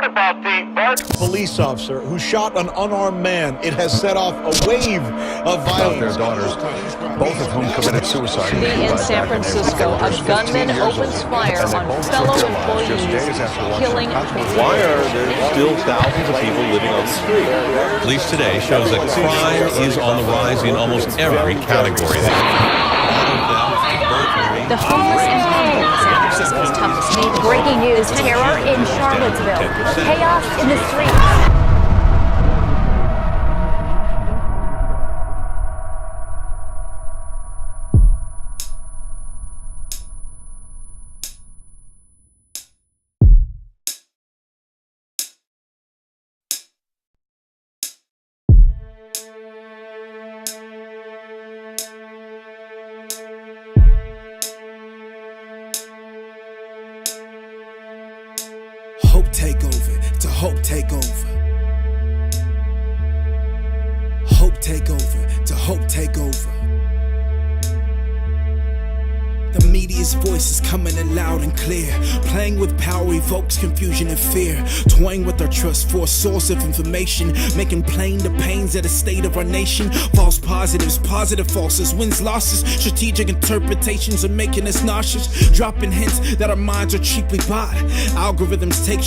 about the police officer who shot an unarmed man. It has set off a wave of violence. Their daughters, both of whom committed suicide. In San Francisco, a gunman opens fire on fellow employees, killing. Why are there still thousands of people living on the street? Police today shows that crime is on the rise in almost every category. The homeless and homeless, San Francisco's toughest need. Breaking news, terror in Charlottesville. Chaos in the streets. Hope take over, to hope take over. Hope take over, to hope take over. The media's voice is coming in loud and clear. Playing with power evokes confusion and fear. Toying with our trust for a source of information. Making plain the pains of the state of our nation. False positives, positive falses, wins, losses. Strategic interpretations are making us nauseous. Dropping hints that our minds are cheaply bought. Algorithms take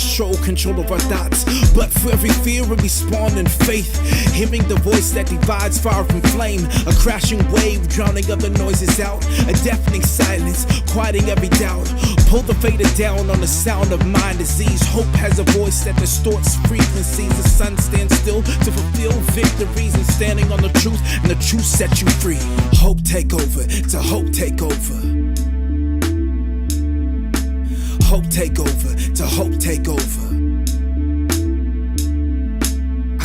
control of our thoughts. But for every fear we spawn in faith. Hearing the voice that divides fire from flame. A crashing wave drowning other noises out. A deafening silence, quieting every doubt. Pull the fader down on the sound of mind disease. Hope has a voice that distorts frequencies. The sun stands still to fulfill victories, and standing on the truth, and the truth sets you free. Hope take over, to hope take over. Hope take over, to hope take over.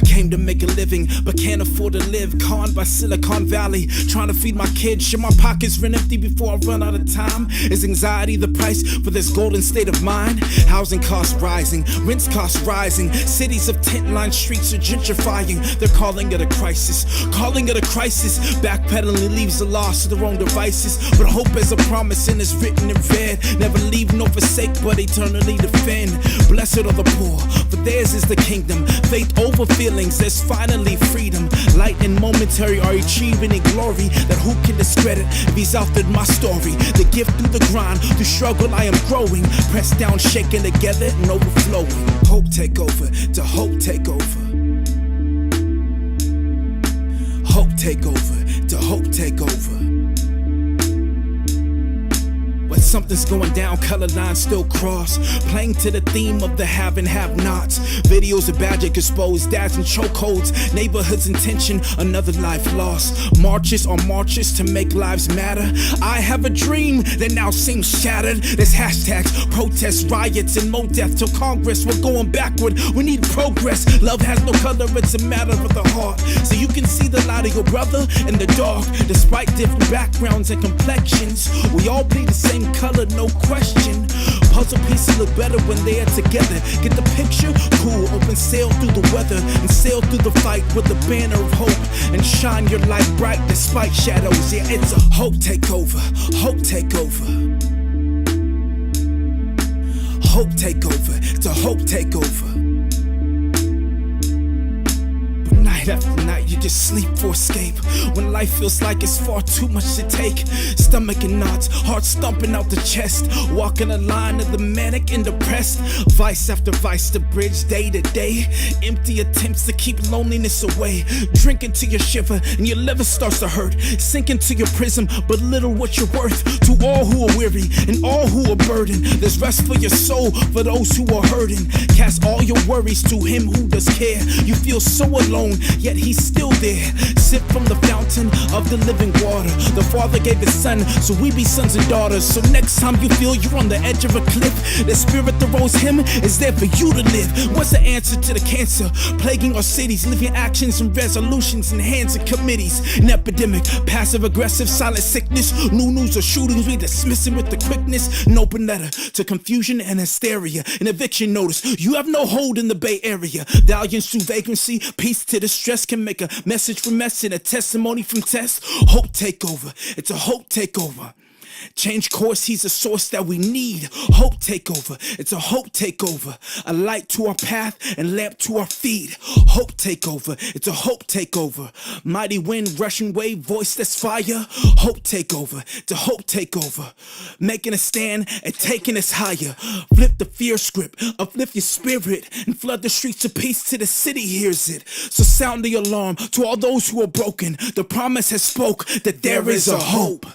Came to make a living, but can't afford to live. Conned by Silicon Valley, trying to feed my kids. Should my pockets run empty before I run out of time? Is anxiety the price for this golden state of mind? Housing costs rising, rents costs rising. Cities of tent-lined streets are gentrifying. They're calling it a crisis, calling it a crisis. Backpedaling leaves the lost to their own devices. But hope is a promise and is written in red. Never leave nor forsake, but eternally defend. Blessed are the poor, for theirs is the kingdom. Faith over feelings, there's finally freedom. Light and momentary are achieving in glory that who can discredit if he's authored my story. The gift through the grind, through struggle I am growing. Pressed down, shaken together and overflowing. Hope take over, to hope take over. Hope take over, to hope take over. When something's going down, color lines still cross. Playing to the theme of the have and have nots. Videos of Badger exposed, dads and chokeholds. Neighborhoods in tension, another life lost. Marches on marches to make lives matter. I have a dream that now seems shattered. There's hashtags, protests, riots, and more death till Congress. We're going backward, we need progress. Love has no color, it's a matter of the heart. So you can see the light of your brother in the dark. Despite different backgrounds and complexions, we all bleed the same color, no question. Puzzle pieces look better when they are together. Get the picture? Cool. Open sail through the weather and sail through the fight with the banner of hope. And shine your light bright despite shadows. Yeah, it's a hope take over. Hope take over. Hope take over. To hope take over. Night after night, you just sleep for escape. When life feels like it's far too much to take. Stomach in knots, heart stumping out the chest. Walking a line of the manic and depressed. Vice after vice to bridge day to day. Empty attempts to keep loneliness away. Drinking till you shiver and your liver starts to hurt. Sink into your prism, but little what you're worth. To all who are weary and all who are burdened, there's rest for your soul for those who are hurting. Cast all your worries to him who does care. You feel so alone, yet he's still there. Sip from the fountain of the living water. The Father gave his son, so we be sons and daughters. So next time you feel you're on the edge of a cliff, the spirit that rose him is there for you to live. What's the answer to the cancer plaguing our cities? Living actions and resolutions in hands of committees. An epidemic, passive aggressive, silent sickness. New news or shootings, we dismiss it with the quickness. An open letter to confusion and hysteria. An eviction notice, you have no hold in the Bay Area. Valiance through vagrancy, peace to the stress. Can make a message from mess and a testimony from test. Hope take over. It's a hope take over. Change course, he's a source that we need. Hope takeover, it's a hope takeover. A light to our path and lamp to our feet. Hope takeover, it's a hope takeover. Mighty wind, rushing wave, voice that's fire. Hope takeover, it's a hope takeover. Making a stand and taking us higher. Flip the fear script, uplift your spirit, and flood the streets of peace till the city hears it. So sound the alarm to all those who are broken. The promise has spoke that there is a hope.